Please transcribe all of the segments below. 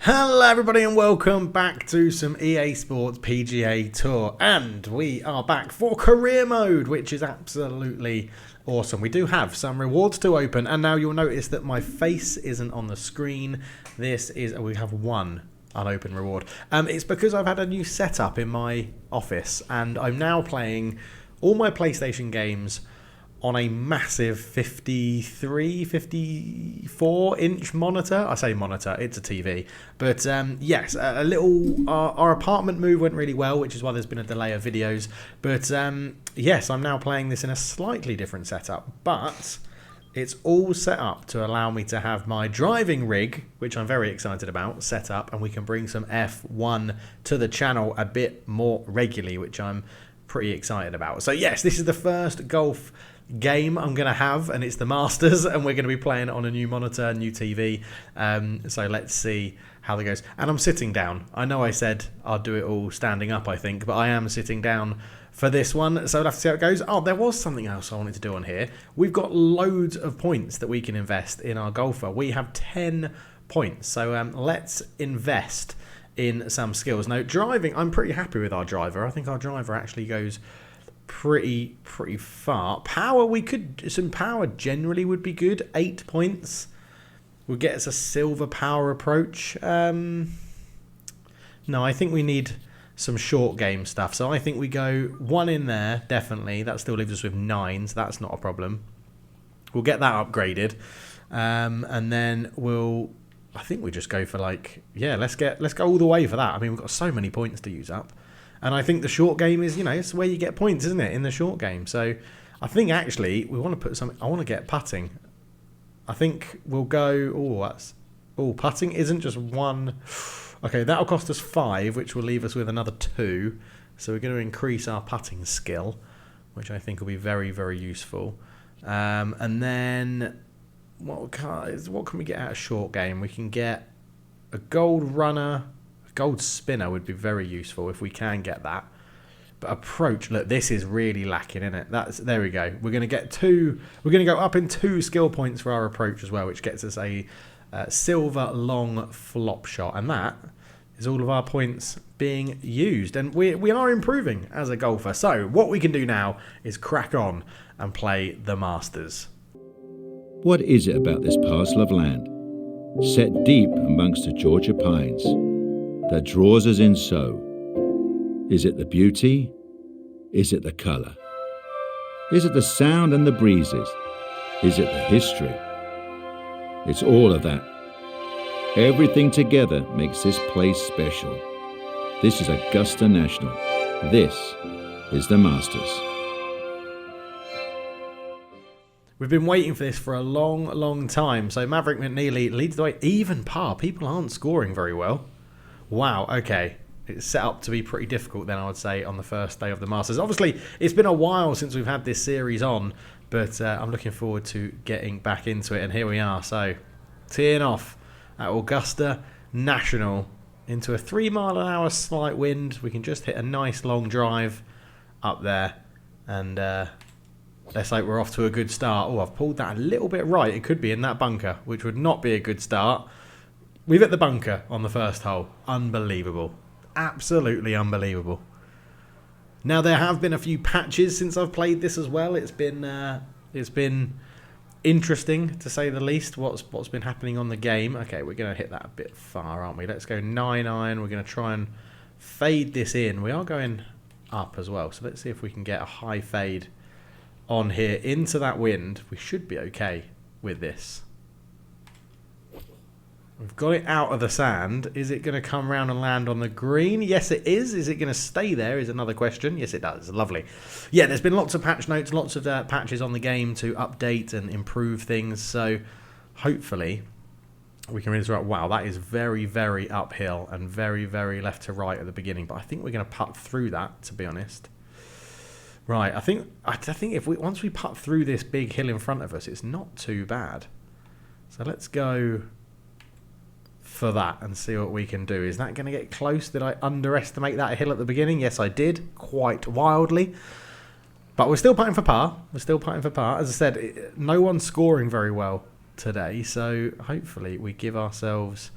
Hello everybody and welcome back to some EA Sports PGA Tour, and we are back for career mode, which is absolutely awesome. We do have some rewards to open, and now you'll notice that my face isn't on the screen. We have one unopened reward. It's because I've had a new setup in my office and I'm now playing all my PlayStation games on a massive 54 inch monitor. I say monitor, it's a TV. But yes, our apartment move went really well, which is why there's been a delay of videos. But yes, I'm now playing this in a slightly different setup. But it's all set up to allow me to have my driving rig, which I'm very excited about, set up. And we can bring some F1 to the channel a bit more regularly, which I'm pretty excited about. So yes, this is the first golf game I'm going to have, and it's the Masters, and we're going to be playing it on a new monitor, new TV. So let's see how that goes. And I'm sitting down. I know I said I'll do it all standing up, I think, but I am sitting down for this one, so we'll have to see how it goes. Oh, there was something else I wanted to do on here. We've got loads of points that we can invest in our golfer. We have 10 points, so let's invest in some skills. Now, driving, I'm pretty happy with our driver. I think our driver actually goes pretty far. Power, some power generally would be good. 8 points would get us a silver power approach. No, I think we need some short game stuff, so I think we go 1 in there, definitely. That still leaves us with 9, so that's not a problem. We'll get that upgraded, and then I think we just go for let's go all the way for that. I mean, we've got so many points to use up. And I think the short game is, it's where you get points, isn't it, in the short game. So I think actually we want to put something. I want to get putting. I think we'll go. Putting isn't just 1. Okay, that'll cost us 5, which will leave us with another 2. So we're going to increase our putting skill, which I think will be very, very useful. And then what can we get out of short game? We can get a gold runner. Gold spinner would be very useful if we can get that. But approach, look, this is really lacking, isn't it? There we go. We're going to get 2. We're going to go up in 2 skill points for our approach as well, which gets us a silver long flop shot, and that is all of our points being used. And we are improving as a golfer. So what we can do now is crack on and play the Masters. What is it about this parcel of land, set deep amongst the Georgia pines, that draws us in so? Is it the beauty? Is it the colour? Is it the sound and the breezes? Is it the history? It's all of that. Everything together makes this place special. This is Augusta National. This is the Masters. We've been waiting for this for a long time. So Maverick McNeely leads the way. Even par. People aren't scoring very well. Wow, okay. It's set up to be pretty difficult then, I would say, on the first day of the Masters. Obviously, it's been a while since we've had this series on, but I'm looking forward to getting back into it, and here we are. So, teeing off at Augusta National into a 3-mile-an-hour slight wind. We can just hit a nice long drive up there, and let's hope we're off to a good start. Oh, I've pulled that a little bit right. It could be in that bunker, which would not be a good start. We've hit the bunker on the first hole. Unbelievable. Absolutely unbelievable. Now, there have been a few patches since I've played this as well. It's been interesting, to say the least, what's been happening on the game. Okay, we're going to hit that a bit far, aren't we? Let's go 9-iron. We're going to try and fade this in. We are going up as well, so let's see if we can get a high fade on here into that wind. We should be okay with this. We've got it out of the sand. Is it going to come around and land on the green? Yes, it is. Is it going to stay there is another question. Yes, it does. Lovely. Yeah, there's been lots of patch notes, lots of patches on the game to update and improve things. So hopefully we can realize, wow, that is very, very uphill and very, very left to right at the beginning. But I think we're going to putt through that, to be honest. Right, I think if once we putt through this big hill in front of us, it's not too bad. So let's go for that and see what we can do. Is that going to get close? Did I underestimate that hill at the beginning? Yes, I did, quite wildly. But we're still putting for par. As I said, no one's scoring very well today, so hopefully we give ourselves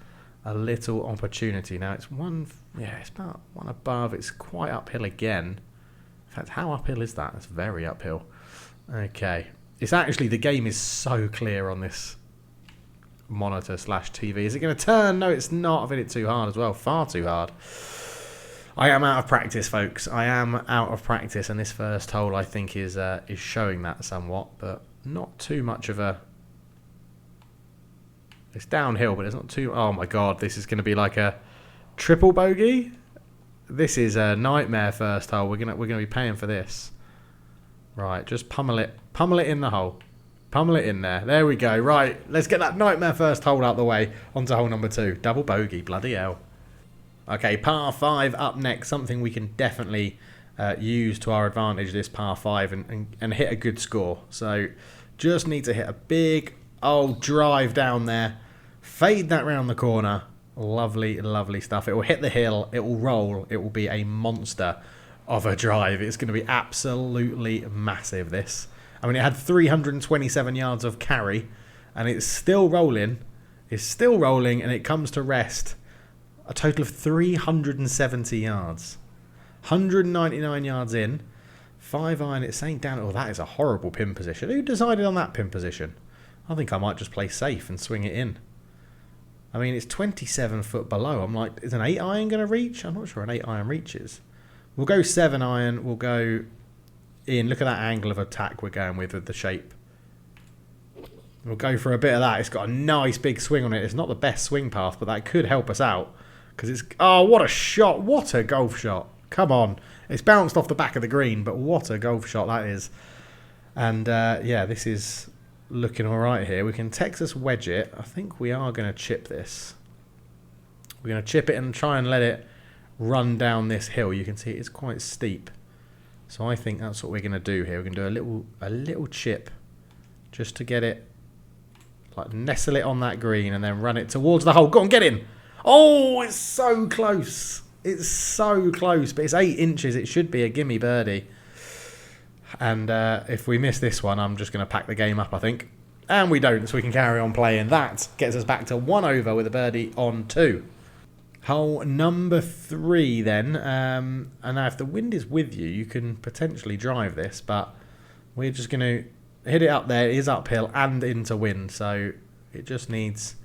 a little opportunity. Now it's one, yeah, it's about one above. It's quite uphill again. In fact, how uphill is that? It's very uphill. Okay. It's actually, the game is so clear on this monitor / TV. Is it going to turn? No, it's not. I've hit it too hard as well. Far too hard. I am out of practice, folks. I am out of practice, and this first hole, I think, is showing that somewhat, but not too much of a... It's downhill, but it's not too... Oh, my God. This is going to be like a triple bogey. This is a nightmare first hole. We're gonna be paying for this. Right, just pummel it in the hole. Pummel it in there. There we go. Right, let's get that nightmare first hole out the way. On to hole number 2. Double bogey. Bloody hell. Okay, par 5 up next. Something we can definitely use to our advantage, this par 5, and hit a good score. So, just need to hit a big old drive down there. Fade that round the corner. Lovely, lovely stuff. It will hit the hill. It will roll. It will be a monster of a drive. It's going to be absolutely massive, this. I mean, it had 327 yards of carry, and it's still rolling. It's still rolling, and it comes to rest a total of 370 yards. 199 yards in. 5 iron. It's saying down. Oh, that is a horrible pin position. Who decided on that pin position? I think I might just play safe and swing it in. I mean, it's 27 foot below. I'm like, is an 8 iron going to reach? I'm not sure an 8 iron reaches. We'll go 7 iron. We'll go in. Look at that angle of attack we're going with the shape. We'll go for a bit of that. It's got a nice big swing on it. It's not the best swing path, but that could help us out. Because it's... Oh, what a shot. What a golf shot. Come on. It's bounced off the back of the green, but what a golf shot that is. And, yeah, this is... looking alright here. We can Texas wedge it. I think we are going to chip this. We're going to chip it and try and let it run down this hill. You can see it's quite steep. So I think that's what we're going to do here. We're going to do a little chip just to get it, like nestle it on that green and then run it towards the hole. Go on, get in. Oh, it's so close. It's so close, but it's 8 inches. It should be a gimme birdie. And if we miss this one, I'm just going to pack the game up, I think. And we don't, so we can carry on playing. That gets us back to 1 over with a birdie on 2. Hole number 3 then. And now if the wind is with you, you can potentially drive this. But we're just going to hit it up there. It is uphill and into wind. So it just needs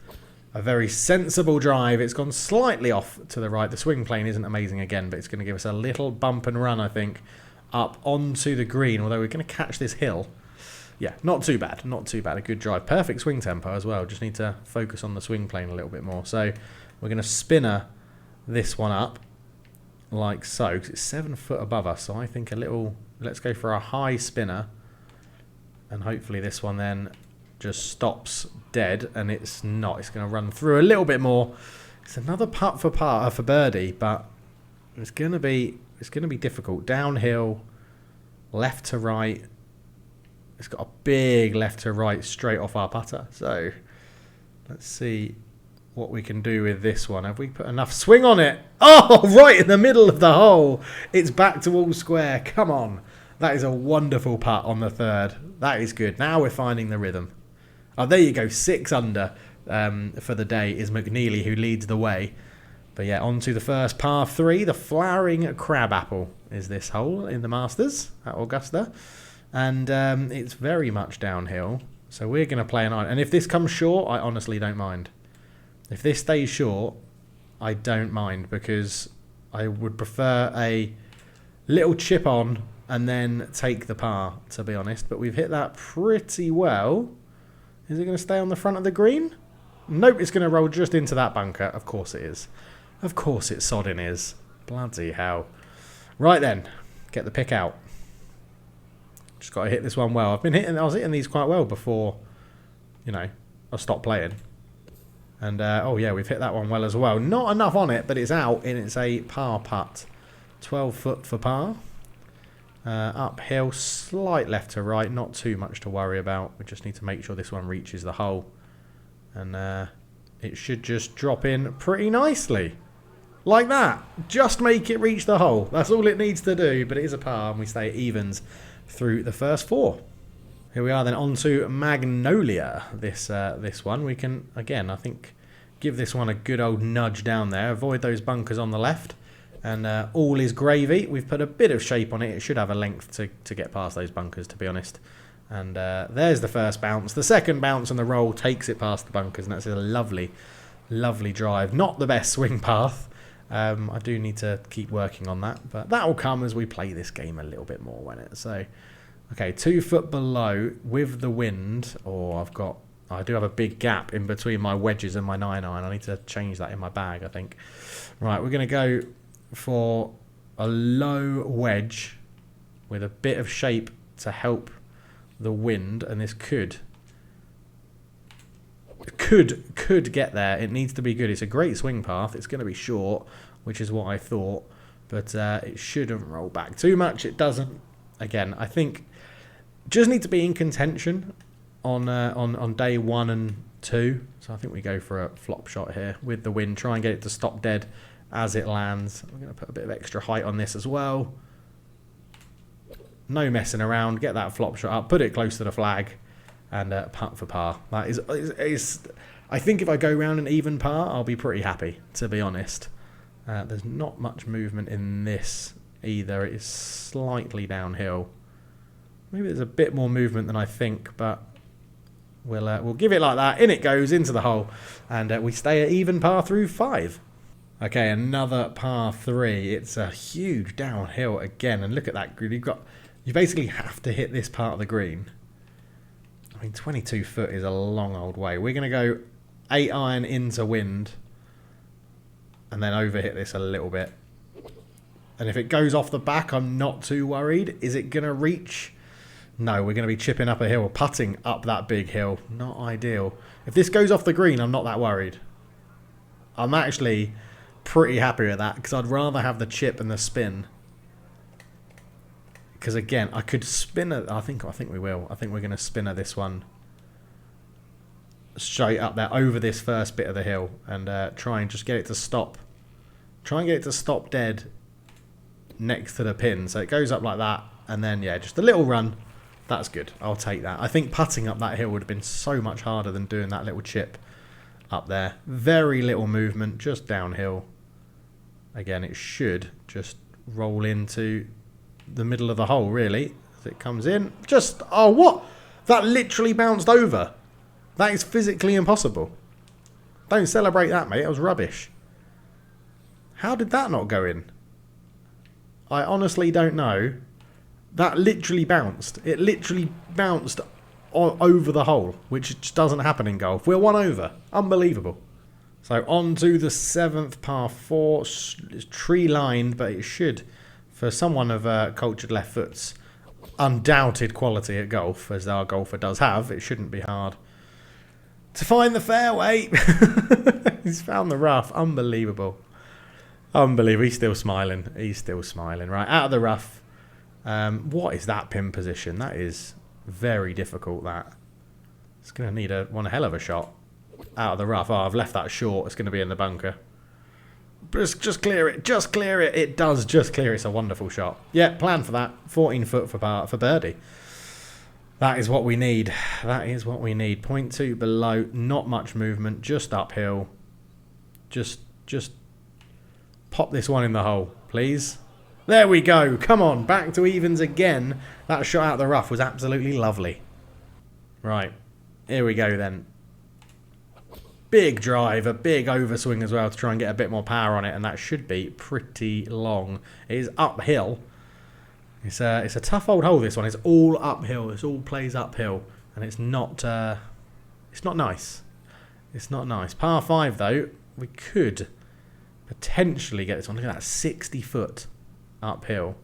a very sensible drive. It's gone slightly off to the right. The swing plane isn't amazing again, but it's going to give us a little bump and run, I think, up onto the green, although we're going to catch this hill. Yeah, not too bad. Not too bad. A good drive. Perfect swing tempo as well. Just need to focus on the swing plane a little bit more. So we're going to spinner this one up like so, because it's 7 foot above us. So I think a little... Let's go for a high spinner. And hopefully this one then just stops dead. And it's not. It's going to run through a little bit more. It's another putt for birdie, but it's going to be... It's going to be difficult. Downhill, left to right. It's got a big left to right straight off our putter. So let's see what we can do with this one. Have we put enough swing on it? Oh, right in the middle of the hole. It's back to all square. Come on. That is a wonderful putt on the 3rd. That is good. Now we're finding the rhythm. Oh, there you go. 6 under for the day is McNeely, who leads the way. But yeah, on to the first par 3. The Flowering Crabapple is this hole in the Masters at Augusta. And it's very much downhill. So we're going to play an iron. And if this comes short, I honestly don't mind. If this stays short, I don't mind. Because I would prefer a little chip on and then take the par, to be honest. But we've hit that pretty well. Is it going to stay on the front of the green? Nope, it's going to roll just into that bunker. Of course it is. Of course it sodding is. Bloody hell. Right then, get the pick out. Just got to hit this one well. I was hitting these quite well before, you know, I stopped playing. And, oh yeah, we've hit that one well as well. Not enough on it, but it's out, and it's a par putt. 12 foot for par. Uphill, slight left to right. Not too much to worry about. We just need to make sure this one reaches the hole. And it should just drop in pretty nicely. Like that. Just make it reach the hole. That's all it needs to do. But it is a par, and we stay at evens through the first 4. Here we are then on to Magnolia. This one we can, again, I think Give this one a good old nudge down there. Avoid those bunkers on the left. And all is gravy. We've put a bit of shape on it. It should have a length to get past those bunkers, to be honest. And there's the first bounce. The second bounce on the roll takes it past the bunkers. And that's a lovely, lovely drive. Not the best swing path. I do need to keep working on that. But that will come as we play this game a little bit more, won't it? So, okay, 2 foot below with the wind. I do have a big gap in between my wedges and my 9-iron. I need to change that in my bag, I think. Right, we're going to go for a low wedge with a bit of shape to help the wind, and this could get there. It needs to be good. It's a great swing path. It's going to be short, which is what I thought, but it shouldn't roll back too much. It doesn't. Again, I think just need to be in contention on day 1 and 2. So I think we go for a flop shot here with the wind. Try and get it to stop dead as it lands. We're going to put a bit of extra height on this as well. No messing around. Get that flop shot up. Put it close to the flag. And putt for par. That is I think if I go round an even par, I'll be pretty happy, to be honest. There's not much movement in this either. It is slightly downhill. Maybe there's a bit more movement than I think, but we'll give it like that. In it goes into the hole, and we stay at even par through 5. Okay, another par 3. It's a huge downhill again, and look at that green. You basically have to hit this part of the green. I mean, 22 foot is a long old way. We're going to go 8-iron into wind, and then overhit this a little bit. And if it goes off the back, I'm not too worried. Is it going to reach? No, we're going to be chipping up a hill, putting up that big hill. Not ideal. If this goes off the green, I'm not that worried. I'm actually pretty happy with that, because I'd rather have the chip and the spin. Because again, I could spin it. I think we will. I think we're going to spinner this one straight up there over this first bit of the hill, and try and just get it to stop. Try and get it to stop dead next to the pin. So it goes up like that, and then yeah, just a little run. That's good. I'll take that. I think putting up that hill would have been so much harder than doing that little chip up there. Very little movement, just downhill. Again, it should just roll into the middle of the hole, really, as it comes in. Just, oh, what? That literally bounced over. That is physically impossible. Don't celebrate that, mate. It was rubbish. How did that not go in? I honestly don't know. That literally bounced. It literally bounced over the hole, which just doesn't happen in golf. We're 1 over. Unbelievable. So on to the 7th par 4. It's tree lined, but it should, for someone of cultured left foot's undoubted quality at golf, as our golfer does have, it shouldn't be hard to find the fairway. He's found the rough. Unbelievable. Unbelievable. He's still smiling. He's still smiling. Right, out of the rough. What is that pin position? That is very difficult, that. It's going to need one hell of a shot out of the rough. Oh, I've left that short. It's going to be in the bunker. Just clear it. Just clear it. It does just clear it. It's a wonderful shot. Yeah, plan for that. 14 foot for birdie. That is what we need. That is what we need. 0.2 below. Not much movement. Just uphill. Just pop this one in the hole, please. There we go. Come on. Back to evens again. That shot out of the rough was absolutely lovely. Right. Here we go then. Big drive. A big overswing as well to try and get a bit more power on it. And that should be pretty long. It is uphill. It's a tough old hole, this one. It's all uphill. It all plays uphill. And it's not nice. It's not nice. Par 5, though, we could potentially get this one. Look at that. 60 foot uphill.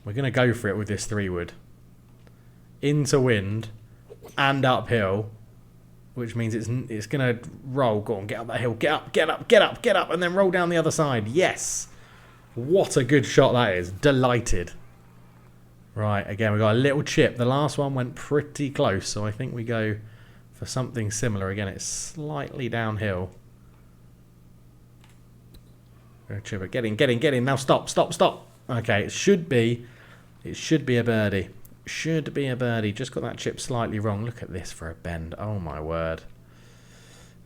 We're going to go for it with this 3-wood. Into wind and uphill, which means it's going to roll. Go on, get up that hill. Get up, get up, get up, get up, and then roll down the other side. Yes. What a good shot that is. Delighted. Right, again, we got a little chip. The last one went pretty close, so I think we go for something similar. Again, it's slightly downhill. Chip it. Get in. Now stop. Okay, it should be a birdie. Should be a birdie. Just got that chip slightly wrong. Look at this for a bend. Oh, my word.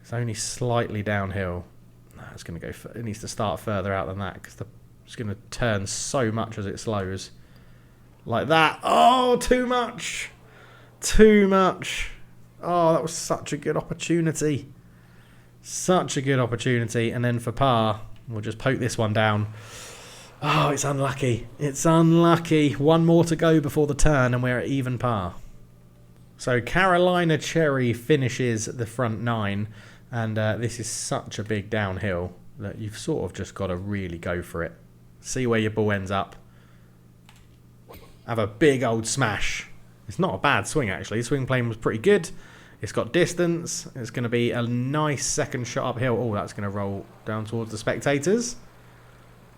It's only slightly downhill. No, it's going to go. It needs to start further out than that because it's going to turn so much as it slows. Like that. Oh, too much. Too much. Oh, that was such a good opportunity. Such a good opportunity. And then for par, we'll just poke this one down. Oh, it's unlucky. It's unlucky. One more to go before the turn and we're at even par. So Carolina Cherry finishes the front 9. And this is such a big downhill that you've sort of just got to really go for it. See where your ball ends up. Have a big old smash. It's not a bad swing, actually. The swing plane was pretty good. It's got distance. It's going to be a nice second shot uphill. Oh, that's going to roll down towards the spectators.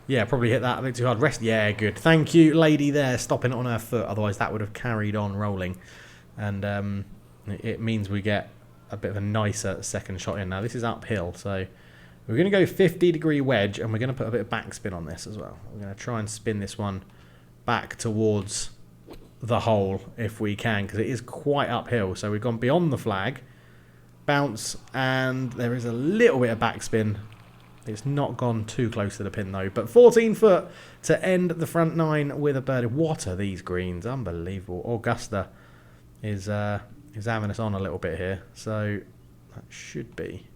Yeah, probably hit that a bit too hard. Rest. Yeah, good. Thank you, lady there, stopping it on her foot. Otherwise, that would have carried on rolling. And it means we get a bit of a nicer second shot in. Now, this is uphill, so we're going to go 50-degree wedge, and we're going to put a bit of backspin on this as well. We're going to try and spin this one back towards the hole if we can, because it is quite uphill. So we've gone beyond the flag, bounce, and there is a little bit of backspin. It's not gone too close to the pin though, but 14 foot to end the front 9 with a birdie. What are these greens? Unbelievable. Augusta is having us on a little bit here, so that should be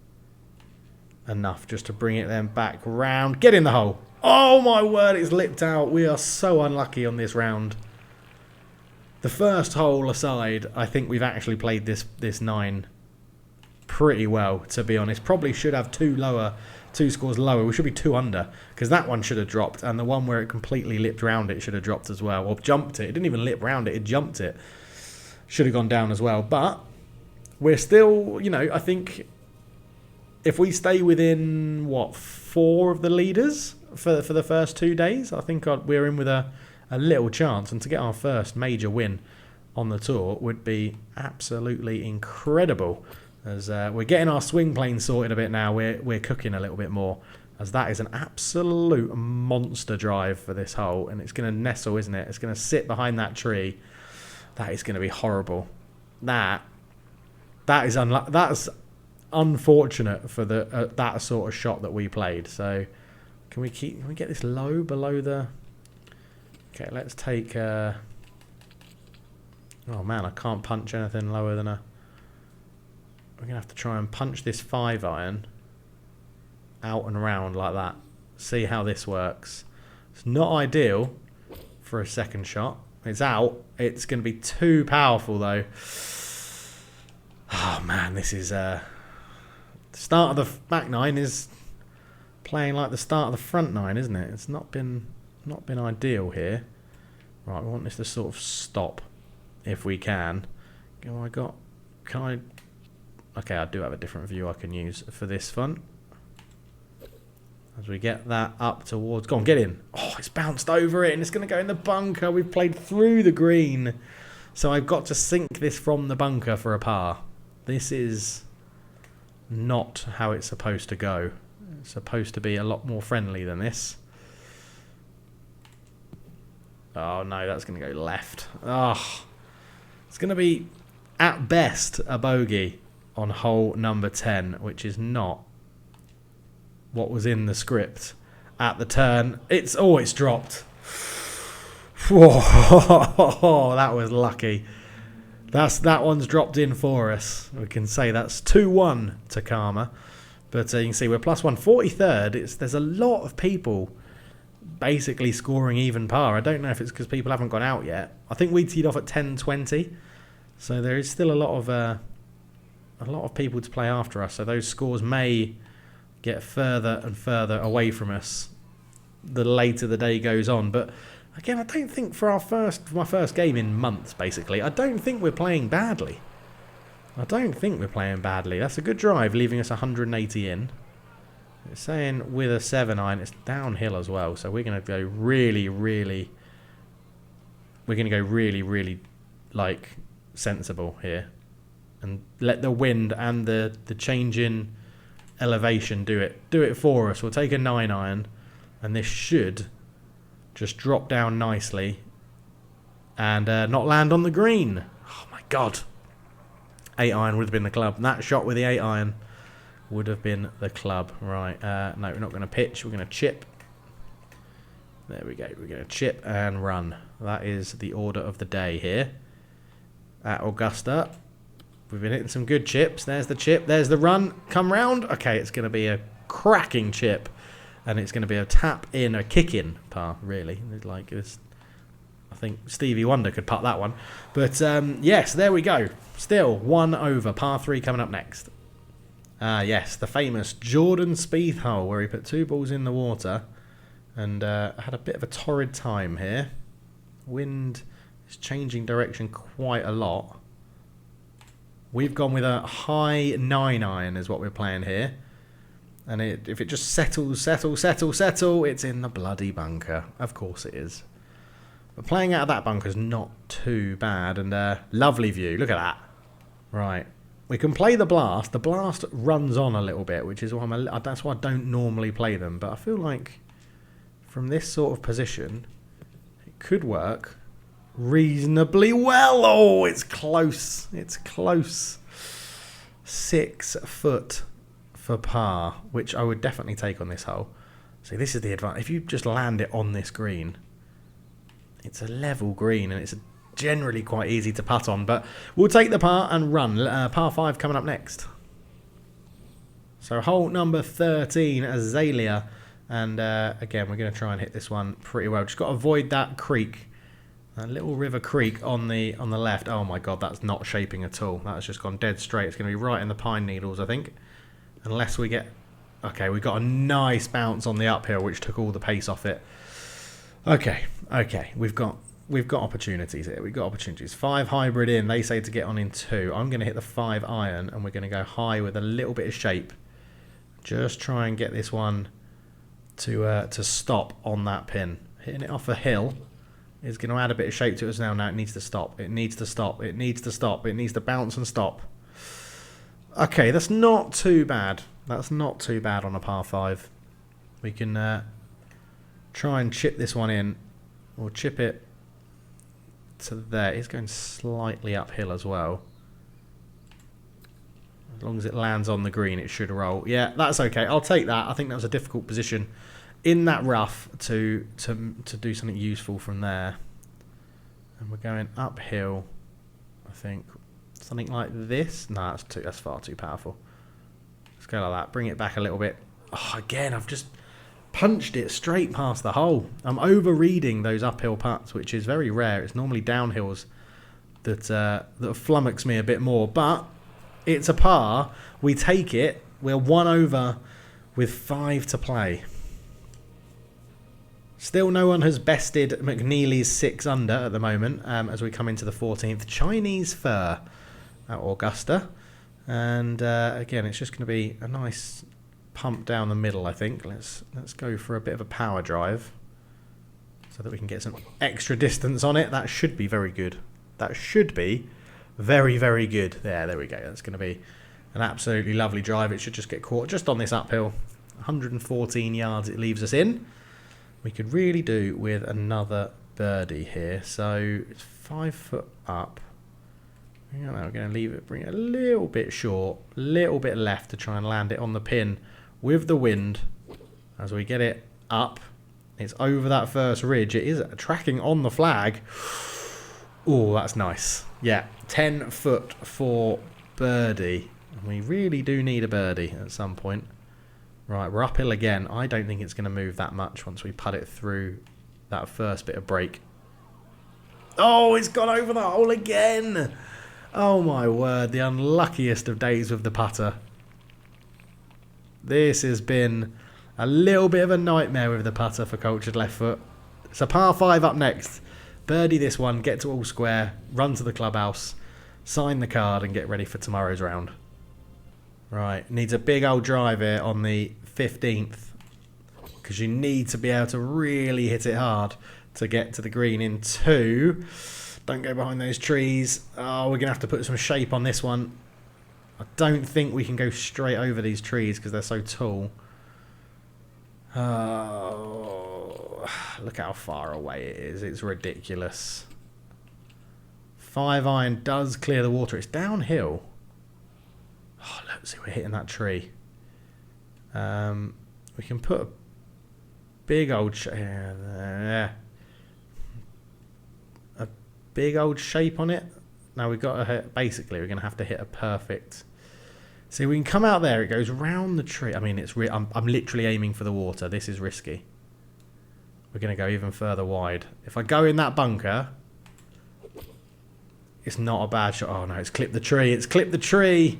enough just to bring it then back round. Get in the hole. Oh my word, it's lipped out. We are so unlucky on this round. The first hole aside, I think we've actually played this 9 pretty well, to be honest. Probably should have two scores lower. We should be 2 under, because that one should have dropped, and the one where it completely lipped round it should have dropped as well, or jumped it. It didn't even lip round it, it jumped it. Should have gone down as well, but we're still, you know, I think if we stay within, what, 4 of the leaders for the first 2 days, I think we're in with a little chance. And to get our first major win on the tour would be absolutely incredible. As we're getting our swing plane sorted a bit now, we're cooking a little bit more. As that is an absolute monster drive for this hole. And it's going to nestle, isn't it? It's going to sit behind that tree. That is going to be horrible. That's unfortunate for that sort of shot that we played. So can we get this low below the... Okay, let's take... Oh man, I can't punch anything lower than a... We're going to have to try and punch this 5-iron out and round like that. See how this works. It's not ideal for a second shot. It's out. It's going to be too powerful though. Oh man, this is... the start of the back 9 is playing like the start of the front 9, isn't it? It's not been ideal here. Right, we want this to sort of stop if we can. Okay, I do have a different view I can use for this fun. As we get that up towards... Go on, get in. Oh, it's bounced over it and it's going to go in the bunker. We've played through the green. So I've got to sink this from the bunker for a par. This is not how it's supposed to go. It's supposed to be a lot more friendly than this. Oh no, that's going to go left. Oh, it's going to be, at best, a bogey on hole number 10, which is not what was in the script at the turn. It's dropped. Whoa, that was lucky. That one's dropped in for us. We can say that's 2-1 to Karma. But you can see we're plus 143rd. There's a lot of people basically scoring even par. I don't know if it's because people haven't gone out yet. I think we teed off at 10:20, so there is still a lot of people to play after us. So those scores may get further and further away from us the later the day goes on. But again, I don't think for my first game in months, basically, I don't think we're playing badly. That's a good drive, leaving us 180 in. It's saying with a 7-iron, it's downhill as well, so we're going to go really like sensible here, and let the wind and the change in elevation do it for us. We'll take a 9-iron, and this should just drop down nicely and not land on the green. Oh my god. 8-iron would have been the club. And that shot with the 8-iron would have been the club. Right, no, we're not going to pitch. We're going to chip. There we go. We're going to chip and run. That is the order of the day here at Augusta. We've been hitting some good chips. There's the chip. There's the run. Come round. Okay, it's going to be a cracking chip. And it's going to be a tap in, a kick in par, really. It's like this. I think Stevie Wonder could putt that one. But yes, there we go. Still 1 over. Par 3 coming up next. Yes, the famous Jordan Spieth hole where he put 2 balls in the water and had a bit of a torrid time here. Wind is changing direction quite a lot. We've gone with a high 9-iron is what we're playing here. And if it just settles, it's in the bloody bunker. Of course it is. But playing out of that bunker is not too bad. And lovely view. Look at that. Right. We can play the blast. The blast runs on a little bit, which is why that's why I don't normally play them. But I feel like from this sort of position, it could work reasonably well. Oh, it's close. It's close. 6 foot for par, which I would definitely take on this hole. See, this is the advantage. If you just land it on this green, it's a level green and it's generally quite easy to putt on, but we'll take the par and run. Par 5 coming up next. So hole number 13, Azalea, and again, we're going to try and hit this one pretty well. Just got to avoid that creek, that little river creek on the left. Oh my god, that's not shaping at all. That's just gone dead straight. It's going to be right in the pine needles, I think. Unless we get... Okay, we got a nice bounce on the uphill, which took all the pace off it. Okay. We've got opportunities here. We've got opportunities. 5 hybrid in. They say to get on in 2. I'm going to hit the 5 iron, and we're going to go high with a little bit of shape. Just try and get this one to stop on that pin. Hitting it off a hill is going to add a bit of shape to it now. Now it needs to stop. It needs to stop. It needs to stop. It needs to bounce and stop. Okay, that's not too bad. That's not too bad on a par 5. We can try and chip this one in. Or chip it to there. It's going slightly uphill as well. As long as it lands on the green, it should roll. Yeah, that's okay. I'll take that. I think that was a difficult position in that rough to do something useful from there. And we're going uphill, I think. Something like this. No, that's far too powerful. Let's go like that. Bring it back a little bit. Oh, again, I've just punched it straight past the hole. I'm over-reading those uphill putts, which is very rare. It's normally downhills that flummox me a bit more. But it's a par. We take it. We're 1 over with 5 to play. Still no one has bested McNeely's 6 under at the moment as we come into the 14th. Chinese fur at Augusta. And again, it's just going to be a nice pump down the middle, I think. Let's go for a bit of a power drive so that we can get some extra distance on it. That should be very good. That should be very, very good. There we go. That's going to be an absolutely lovely drive. It should just get caught just on this uphill. 114 yards it leaves us in. We could really do with another birdie here. So it's 5 foot up. We're going to leave it, bring it a little bit short, a little bit left to try and land it on the pin with the wind. As we get it up, it's over that first ridge. It is tracking on the flag. Oh, that's nice. Yeah, 10 foot for birdie. We really do need a birdie at some point. Right, we're uphill again. I don't think it's going to move that much once we putt it through that first bit of break. Oh, it's gone over the hole again. Oh my word, the unluckiest of days with the putter. This has been a little bit of a nightmare with the putter for Cultured Left Foot. It's a par 5 up next. Birdie this one, get to all square, run to the clubhouse, sign the card and get ready for tomorrow's round. Right, needs a big old drive here on the 15th because you need to be able to really hit it hard to get to the green in 2. Don't go behind those trees. Oh, we're going to have to put some shape on this one. I don't think we can go straight over these trees because they're so tall. Oh, look how far away it is. It's ridiculous. 5 iron does clear the water. It's downhill. Oh, look, see, we're hitting that tree. We can put a big old a big old shape on it. Now we've got to hit, basically we're going to have to hit a perfect. See, we can come out there. It goes round the tree. I mean, I'm literally aiming for the water. This is risky. We're going to go even further wide. If I go in that bunker, it's not a bad shot. Oh no, it's clipped the tree. It's clipped the tree.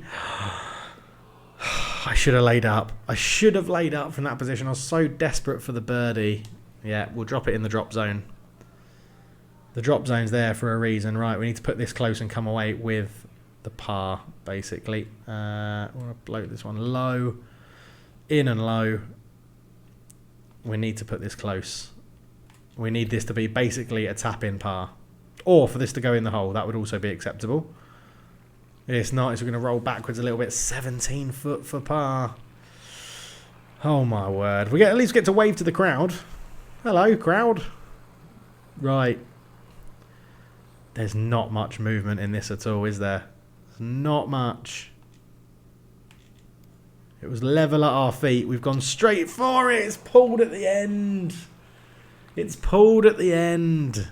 I should have laid up. I should have laid up from that position. I was so desperate for the birdie. Yeah, we'll drop it in the drop zone. The drop zone's there for a reason. Right, we need to put this close and come away with the par, basically. I want to bloat this one low. In and low. We need to put this close. We need this to be basically a tap-in par. Or for this to go in the hole. That would also be acceptable. It's not. It's going to roll backwards a little bit. 17 foot for par. Oh, my word. We at least get to wave to the crowd. Hello, crowd. Right. There's not much movement in this at all, is there? There's not much. It was level at our feet. We've gone straight for it. It's pulled at the end. It's pulled at the end.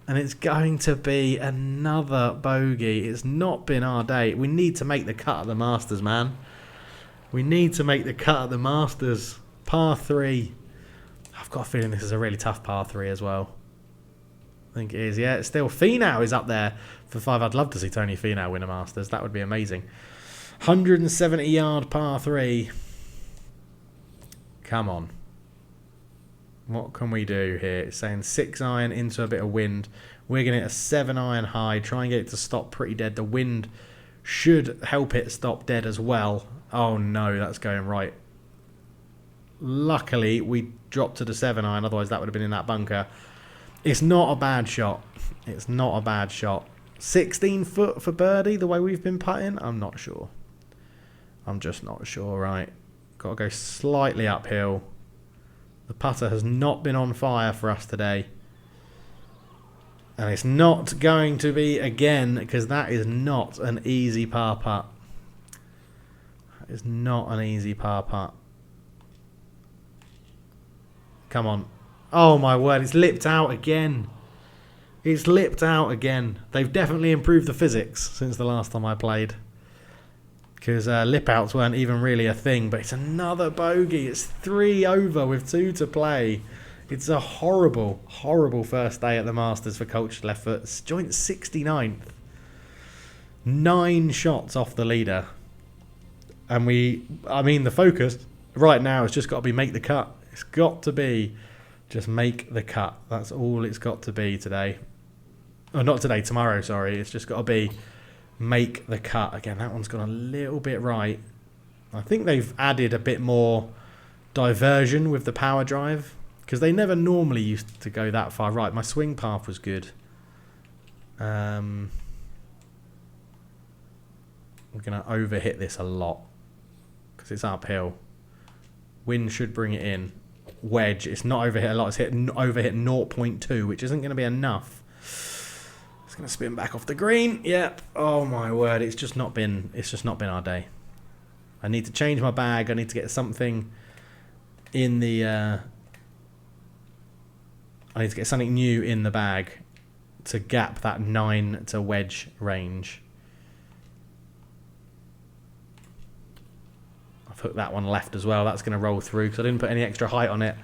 And it's going to be another bogey. It's not been our day. We need to make the cut at the Masters, man. We need to make the cut at the Masters. Par 3. I've got a feeling this is a really tough par 3 as well. I think it is, yeah. It's still, Finau is up there for 5. I'd love to see Tony Finau win a Masters. That would be amazing. 170-yard par 3. Come on. What can we do here? It's saying 6-iron into a bit of wind. We're going to hit a 7-iron high. Try and get it to stop pretty dead. The wind should help it stop dead as well. Oh no, that's going right. Luckily, we dropped to the 7-iron. Otherwise, that would have been in that bunker. It's not a bad shot. It's not a bad shot. 16 foot for birdie, the way we've been putting? I'm not sure. I'm just not sure, right. Got to go slightly uphill. The putter has not been on fire for us today. And it's not going to be again, because that is not an easy par putt. That is not an easy par putt. Come on. Oh my word, it's lipped out again. It's lipped out again. They've definitely improved the physics since the last time I played. Because lip outs weren't even really a thing. But it's another bogey. It's 3 over with 2 to play. It's a horrible, horrible first day at the Masters for Cultured Left Foot. It's joint 69th. 9 shots off the leader. And the focus right now has just got to be make the cut. It's got to be just make the cut. That's all it's got to be today. Oh, not today, tomorrow, sorry. It's just got to be make the cut. Again, that one's gone a little bit right. I think they've added a bit more diversion with the power drive, because they never normally used to go that far right. My swing path was good. We're going to overhit this a lot because it's uphill. Wind should bring it in. Wedge, it's not overhit a lot. It's overhit 0.2, which isn't going to be enough. It's going to spin back off the green. Yep. Oh my word, it's just not been our day. I need to change my bag. I need to get something in the I need to get something new in the bag to gap that 9 to wedge range. I've hooked that one left as well. That's going to roll through because I didn't put any extra height on it.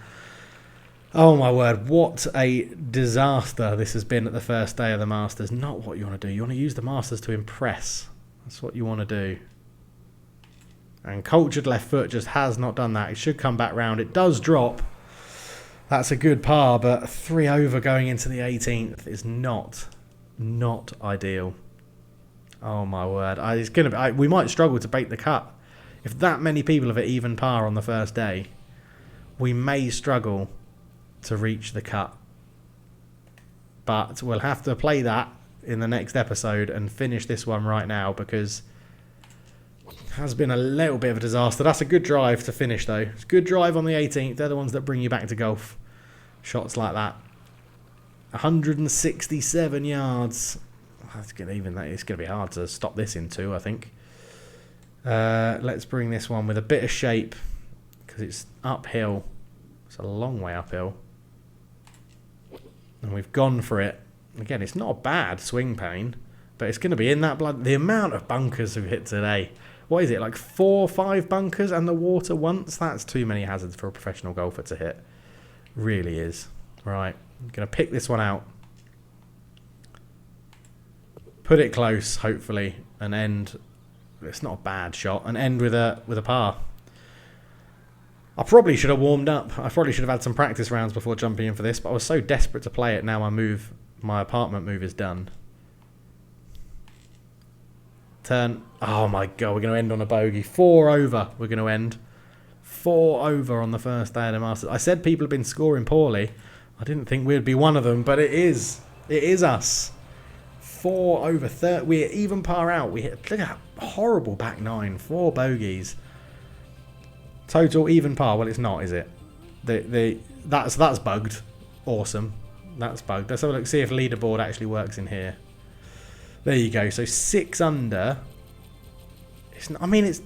Oh my word, what a disaster this has been at the first day of the Masters. Not what you want to do. You want to use the Masters to impress. That's what you want to do. And Cultured Left Foot just has not done that. It should come back round. It does drop. That's a good par, but 3 over going into the 18th is not ideal. Oh my word. It's gonna be, we might struggle to break the cut. If that many people have an even par on the first day, we may struggle to reach the cut. But we'll have to play that in the next episode and finish this one right now, because it has been a little bit of a disaster. That's a good drive to finish though. It's a good drive on the 18th. They're the ones that bring you back to golf. Shots like that. 167 yards. It's going to be hard to stop this in 2, I think. Let's bring this one with a bit of shape. because it's uphill. It's a long way uphill. And we've gone for it. Again, it's not a bad swing pain, but it's going to be in that blood. The amount of bunkers we've hit today. What is it, like 4 or 5 bunkers and the water once? That's too many hazards for a professional golfer to hit. Really is. Right, I'm going to pick this one out. Put it close, hopefully, and end. It's not a bad shot, and end with a par. I probably should have warmed up. I probably should have had some practice rounds before jumping in for this, but I was so desperate to play it. Now my apartment move is done. Turn. Oh my god, we're going to end on a bogey. 4 over. We're going to end 4 over on the first day of the Masters. I said people have been scoring poorly. I didn't think we'd be one of them, but it is. It is us. 4 over 30. We're even par out. We hit. Look at that horrible back 9. 4 bogeys. Total even par. Well, it's not, is it? That's bugged. Awesome. That's bugged. Let's have a look. See if leaderboard actually works in here. There you go. So 6 under. It's not, I mean, it's.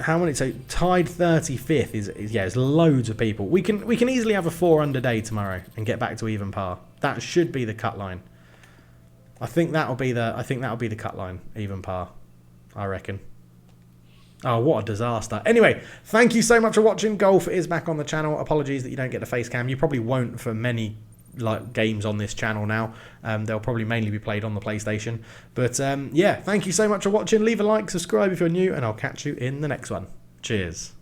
How many? So tied 35th is yeah. It's loads of people. We can easily have a 4 under day tomorrow and get back to even par. That should be the cut line. I think that'll be the cut line. Even par. I reckon. Oh, what a disaster. Anyway, thank you so much for watching. Golf is back on the channel. Apologies that you don't get the face cam. You probably won't for many games on this channel now. They'll probably mainly be played on the PlayStation. But yeah, thank you so much for watching. Leave a like, subscribe if you're new, and I'll catch you in the next one. Cheers.